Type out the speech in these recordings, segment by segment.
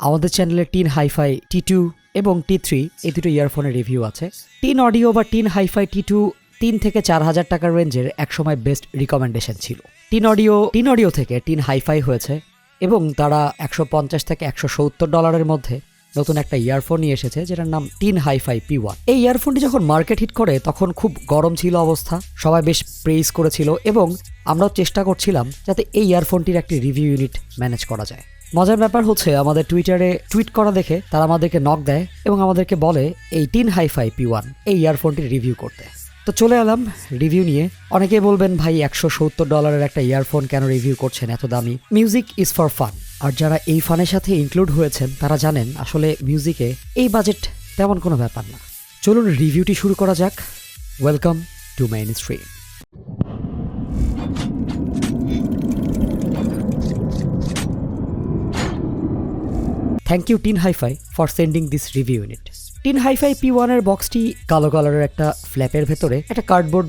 আমাদের চ্যানেলে tin hi fi T2 এবং T3 এই দুটো ইয়ারফোনের রিভিউ আছে। টিন অডিও বা টিন হাইফাই T2 3 থেকে 4,000 টাকার রেঞ্জের একসময় বেস্ট রিকমেন্ডেশন ছিল। টিন অডিও থেকে টিন হাইফাই হয়েছে এবং তারা $150 থেকে $170 মধ্যে নতুন একটা ইয়ারফোন নিয়ে এসেছে যেটার নাম টিন হাইফাই P1। এই ইয়ারফোনটি যখন মার্কেট হিট করে তখন খুব গরম ছিল অবস্থা, সবাই বেশ প্রেইজ করেছিল এবং আমরাও চেষ্টা করছিলাম যাতে এই ইয়ারফোনটির একটি রিভিউ ইউনিট ম্যানেজ করা যায়। মজার ব্যাপার হচ্ছে আমাদের টুইটারে টুইট করা দেখে তারা আমাদেরকে নক দেয় এবং আমাদেরকে বলে এই টিন হাইফাই P1 এই ইয়ারফোনটির রিভিউ করতে। তো চলে এলাম রিভিউ নিয়ে। অনেকে বলবেন ভাই $170 একটা ইয়ারফোন কেন রিভিউ করছেন এত দামি? Music is for fun. আর যারা এই ফানের সাথে ইনক্লুড হয়েছেন তারা জানেন আসলে মিউজিকে এই বাজেট তেমন কোনো ব্যাপার না। চলুন রিভিউটি শুরু করা যাক। Welcome to main stream. Thank you Tin HiFi for sending this review unit. Tin HiFi P1 এর বক্সটি কালো কালারের একটা ফ্ল্যাপের ভেতরে একটা কার্ডবোর্ড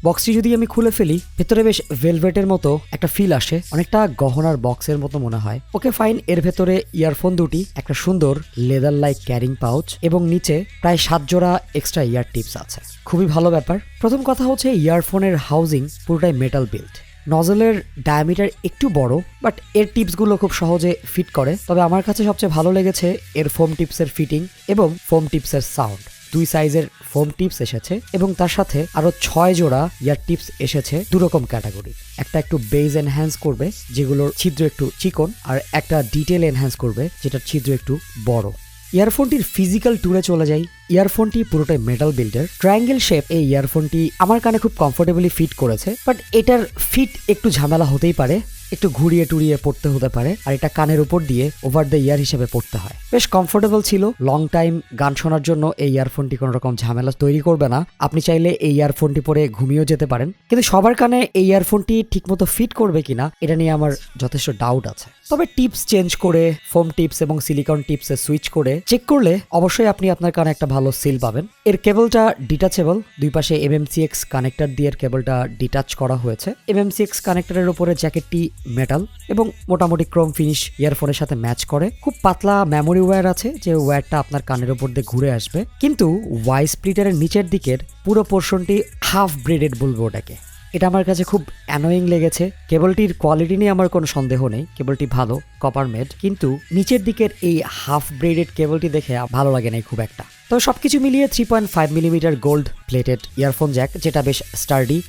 বক্সটি যদি আমি খুলে ফেলি ভেতরে বেশ ভেলভেটের মতো একটা ফিল আসে, অনেকটা গহনার বক্সের মতো মনে হয়। Okay fine. এর ভেতরে ইয়ারফোন দুটি, একটা সুন্দর লেদার লাইক ক্যারিং পাউচ এবং নিচে প্রায় 7 জোড়া এক্সট্রা ইয়ার টিপস আছে। খুবই ভালো ব্যাপার। প্রথম কথা হচ্ছে ইয়ারফোনের হাউজিং পুরোটাই মেটাল বিল্ড। নজলের ডায়ামিটার একটু বড়, বাট এর টিপসগুলো খুব সহজে ফিট করে। তবে আমার কাছে সবচেয়ে ভালো লেগেছে এর ফোম টিপসের ফিটিং এবং ফোম টিপসের সাউন্ড। 2 সাইজের ফোম টিপস এসেছে এবং তার সাথে আরো 6 জোড়া ইয়ার টিপস এসেছে 2 রকম ক্যাটাগরি। একটা একটু বেজ এনহ্যান্স করবে যেগুলোর ছিদ্র একটু চিকন, আর একটা ডিটেল এনহ্যান্স করবে যেটার ছিদ্র একটু বড়। ইয়ারফোনটির ফিজিক্যাল ট্যুরে চলে যাই। ইয়ারফোনটি পুরোটাই মেটাল বিল্ডের, ট্রায়াঙ্গেল শেপ। এই ইয়ারফোনটি আমার কানে খুব কমফোর্টেবলি ফিট করেছে, বাট এটার ফিট একটু ঝামেলা হতেই পারে, একটু ঘুরিয়ে টুরিয়ে পড়তে হতে পারে, আর এটা কানের উপর দিয়ে ওভার দ্য ইয়ার হিসেবে পড়তে হয়। বেশ কমফোর্টেবল ছিল। লং টাইম গান শোনার জন্য এই ইয়ারফোনটি কোনো রকম ঝামেলা তৈরি করবে না। আপনি চাইলে এই ইয়ারফোনটি পরে ঘুমিয়েও যেতে পারেন, কিন্তু সবার কানে এই ইয়ারফোনটি ঠিকমতো ফিট করবে কিনা এটা নিয়ে আমার যথেষ্ট ডাউট আছে। তবে টিপস চেঞ্জ করে ফোম টিপস এবং সিলিকন টিপসে সুইচ করে চেক করলে অবশ্যই আপনি আপনার কানে একটা ভালো সিল পাবেন। এর কেবলটা ডিটাচেবল, দুই পাশে MMCX কানেক্টর দিয়ে এর কেবলটা ডিটাচ করা হয়েছে। MMCX কানেক্টরের উপরে জ্যাকেটটি মেটাল এবং মোটামুটি ক্রোম ফিনিশ ইয়ারফোনের সাথে ম্যাচ করে। খুব পাতলা মেমোরি ওয়্যার আছে, যে ওয়্যারটা আপনার কানের উপর দিয়ে ঘুরে আসবে, কিন্তু ওয়াই স্প্লিটারের নিচের দিকের পুরো পোর্শনটি হাফ ব্রেডেড বলবো ওটাকে। এটা আমার কাছে খুব অ্যানোয়িং লেগেছে। কেবলটির কোয়ালিটি নিয়ে আমার কোনো সন্দেহ নেই, কেবলটি ভালো, কপার মেড, কিন্তু নিচের দিকের এই হাফ ব্রেডেড কেবলটি দেখে ভালো লাগে না খুব একটা। তো সবকিছু মিলিয়ে 3.5 millimetre gold plated earphone Jack, যেটা বেশ স্টার্ডি,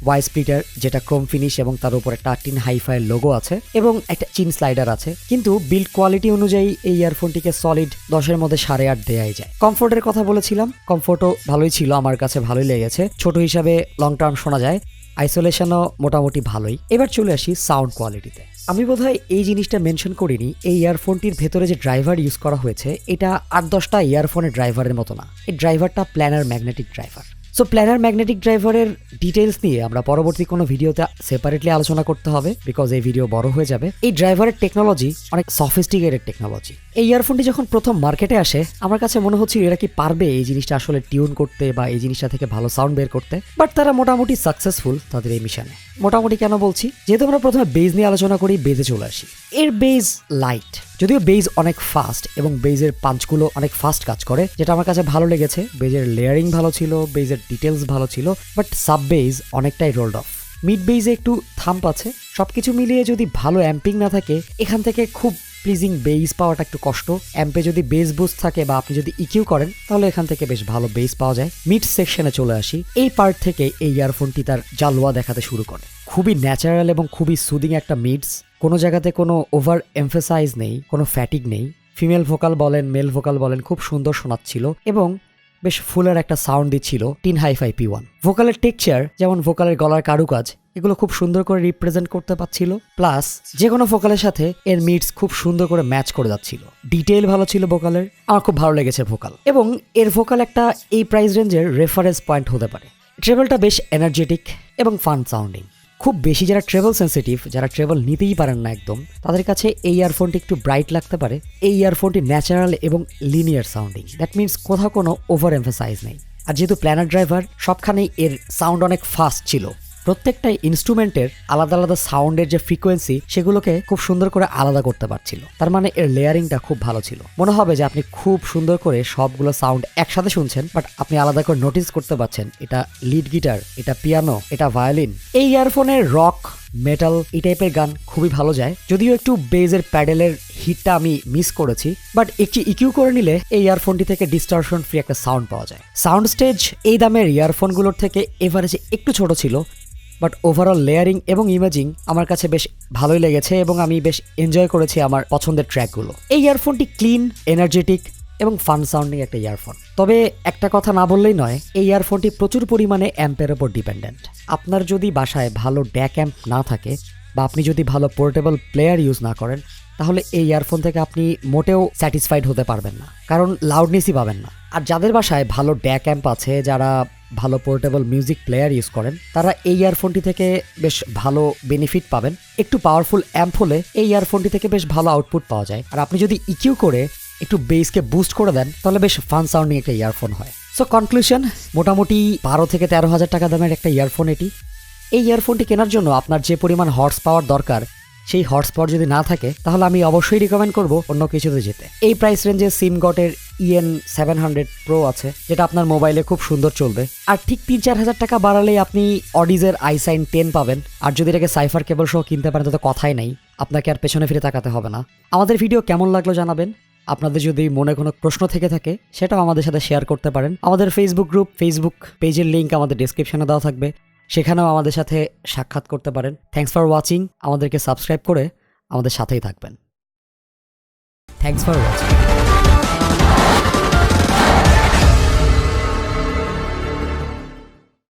ওয়াই স্প্লিটার যেটা ক্রোম ফিনিশ এবং তার উপর একটা টিন হাইফাই লোগো আছে এবং একটা চিন স্লাইডার আছে। কিন্তু বিল্ড কোয়ালিটি অনুযায়ী এই ইয়ারফোনটিকে সলিড 10-এর মধ্যে 8.5 দেয়াই যায়। কমফোর্টের কথা বলেছিলাম, কমফোর্টও ভালোই ছিল, আমার কাছে ভালোই লেগেছে। ছোট হিসাবে লং টার্ম শোনা যায়, আইসোলেশনও মোটামুটি ভালোই। এবার চলে আসি সাউন্ড কোয়ালিটিতে। আমি বোধহয় এই জিনিসটা মেনশন করিনি, এই ইয়ারফোনটির ভেতরে যে ড্রাইভার ইউজ করা হয়েছে এটা 8-10টা ইয়ারফোনের ড্রাইভারের মতো না। এই ড্রাইভারটা planar magnetic driver. So planar magnetic ড্রাইভারের ডিটেলস নিয়ে আমরা পরবর্তী কোনো ভিডিওতে সেপারেটলি আলোচনা করতে হবে, বিকজ এই ভিডিও বড় হয়ে যাবে। এই ড্রাইভারের টেকনোলজি অনেক সফিস্টিকেটেড টেকনোলজি। এই ইয়ারফোনটি যখন প্রথম মার্কেটে আসে আমার কাছে মনে হচ্ছিল এরা কি পারবে এই জিনিসটা আসলে টিউন করতে বা এই জিনিসটা থেকে ভালো সাউন্ড বের করতে, বাট তারা মোটামুটি সাকসেসফুল তাদের এই মিশনে। মোটামুটি কেন বলছি, যেহেতু আমরা প্রথমে বেজ নিয়ে আলোচনা করি, বেজে চলে আসি। এর বেজ লাইট, যদিও বেজ অনেক ফাস্ট এবং বেজের পাঞ্চগুলো অনেক ফাস্ট কাজ করে, যেটা আমার কাছে ভালো লেগেছে। বেজের লেয়ারিং ভালো ছিল, বেজের ডিটেলস ভালো ছিল, বাট সাব বেজ অনেকটাই রোল্ড অফ। মিড বেজে একটু থাম্প আছে। সবকিছু মিলিয়ে যদি ভালো অ্যাম্পিং না থাকে এখান থেকে খুব প্লিজিং বেস পাওয়াটা একটু কষ্ট। অ্যাম্পে যদি বেস বুস্ট থাকে বা আপনি যদি ইকিউ করেন তাহলে এখান থেকে বেশ ভালো বেস পাওয়া যায়। মিড সেকশনে চলে আসি। এই পার্ট থেকে এই ইয়ারফোনটি তার জালুয়া দেখাতে শুরু করে। খুবই ন্যাচারাল এবং খুবই সুদিং একটা মিডস। কোনো জায়গাতে কোনো ওভার এমফেসাইজ নেই, কোনো ফ্যাটিক নেই। ফিমেল ভোকাল বলেন মেল ভোকাল বলেন খুব সুন্দর শোনাচ্ছিল এবং বেশ ফুলের একটা সাউন্ড দিচ্ছিল টিন হাইফাই P1। ভোকালের টেক্সচার, যেমন ভোকালের গলার কারুকাজ, এগুলো খুব সুন্দর করে রিপ্রেজেন্ট করতে পারছিল। প্লাস যে কোনো ভোকালের সাথে এর মিডস খুব সুন্দর করে ম্যাচ করে যাচ্ছিল। ডিটেইল ভালো ছিল ভোকালের, আমার খুব ভালো লেগেছে ভোকাল। এবং এর ভোকাল একটা এই প্রাইস রেঞ্জের রেফারেন্স পয়েন্ট হতে পারে। ট্রেবলটা বেশ এনার্জেটিক এবং ফান সাউন্ডিং। খুব বেশি যারা ট্রেবল সেন্সিটিভ, যারা ট্রেবল নিতেই পারেন না একদম, তাদের কাছে এই ইয়ারফোনটি একটু ব্রাইট লাগতে পারে। এই ইয়ারফোনটি ন্যাচারাল এবং লিনিয়ার সাউন্ডিং, দ্যাট মিনস কোথাও কোনো ওভার এমফাসাইজ নেই। আর যেহেতু প্ল্যানার ড্রাইভার, সবখানেই এর সাউন্ড অনেক ফাস্ট ছিল। প্রত্যেকটা ইনস্ট্রুমেন্টের আলাদা আলাদা সাউন্ডের যে ফ্রিকোয়েন্সি সেগুলোকে খুব সুন্দর করে আলাদা করতে পারছিল। তার মানে এর লেয়ারিংটা খুব ভালো ছিল। মনে হবে যে আপনি খুব সুন্দর করে সবগুলো সাউন্ড একসাথে শুনছেন, বাট আপনি আলাদা করে নোটিস করতে পারছেন এটা লিড গিটার, এটা পিয়ানো, এটা ভায়োলিন। এই ইয়ারফোনের রক, মেটাল এই টাইপের গান খুবই ভালো যায়। যদিও একটু বেজের প্যাডেলের হিটটা আমি মিস করেছি, বাট একটু ইকিউ করে নিলে এই ইয়ারফোনটি থেকে ডিস্টরশন ফ্রি একটা সাউন্ড পাওয়া যায়। সাউন্ড স্টেজ এই দামের ইয়ারফোনগুলোর থেকে এভারেজে একটু ছোট ছিল, বাট ওভারঅল লেয়ারিং এবং ইমেজিং আমার কাছে বেশ ভালোই লেগেছে এবং আমি বেশ এনজয় করেছি আমার পছন্দের ট্র্যাকগুলো। এই ইয়ারফোনটি ক্লিন, এনার্জেটিক এবং ফান সাউন্ডিং একটা ইয়ারফোন। তবে একটা কথা না বললেই নয়, এই ইয়ারফোনটি প্রচুর পরিমাণে অ্যাম্পের ওপর ডিপেন্ডেন্ট। আপনার যদি বাসায় ভালো ড্যাক অ্যাম্প না থাকে বা আপনি যদি ভালো পোর্টেবল প্লেয়ার ইউজ না করেন, তাহলে এই ইয়ারফোন থেকে আপনি মোটেও স্যাটিসফাইড হতে পারবেন না, কারণ লাউডনেসই পাবেন না। আর যাদের বাসায় ভালো ড্যাক অ্যাম্প আছে, যারা ভালো পোর্টেবল মিউজিক প্লেয়ার ইউজ করেন, তারা এই ইয়ারফোনটি থেকে বেশ ভালো বেনিফিট পাবেন। একটু পাওয়ারফুল অ্যাম্প হলে এই ইয়ারফোনটি থেকে বেশ ভালো আউটপুট পাওয়া যায়। আর আপনি যদি ইকিউ করে একটু বেসকে বুস্ট করে দেন, তাহলে বেশ ফান সাউন্ডিং একটা ইয়ারফোন হয়। সো কনক্লুশন, মোটামুটি 12 থেকে 13,000 টাকা দামের একটা ইয়ারফোন এটি। এই ইয়ারফোনটি কেনার জন্য আপনার যে পরিমাণ হর্স পাওয়ার দরকার, সেই হর্স পাওয়ার যদি না থাকে, তাহলে আমি অবশ্যই রিকমেন্ড করব অন্য কিছুতে যেতে। এই প্রাইস রেঞ্জে সিমগটের EN700 Pro আছে, যেটা আপনার মোবাইলে খুব সুন্দর চলবে। আর ঠিক 3-4 হাজার টাকা বাড়ালেই আপনি অডিজের i9 10 পাবেন। আর যদি এটাকে সাইফার কেবল সহ কিনতে পারেন, তো কথাই নেই, আপনাকে আর পেছনে ফিরে তাকাতে হবে না। আমাদের ভিডিও কেমন লাগলো জানাবেন। আপনাদের যদি মনে কোনো প্রশ্ন থেকে থাকে, সেটাও আমাদের সাথে শেয়ার করতে পারেন। আমাদের ফেসবুক গ্রুপ, ফেসবুক পেজের লিঙ্ক আমাদের ডেসক্রিপশনে দেওয়া থাকবে, সেখানেও আমাদের সাথে সাক্ষাৎ করতে পারেন। Thanks for watching. আমাদেরকে সাবস্ক্রাইব করে আমাদের সাথেই থাকবেন। Thanks for watching.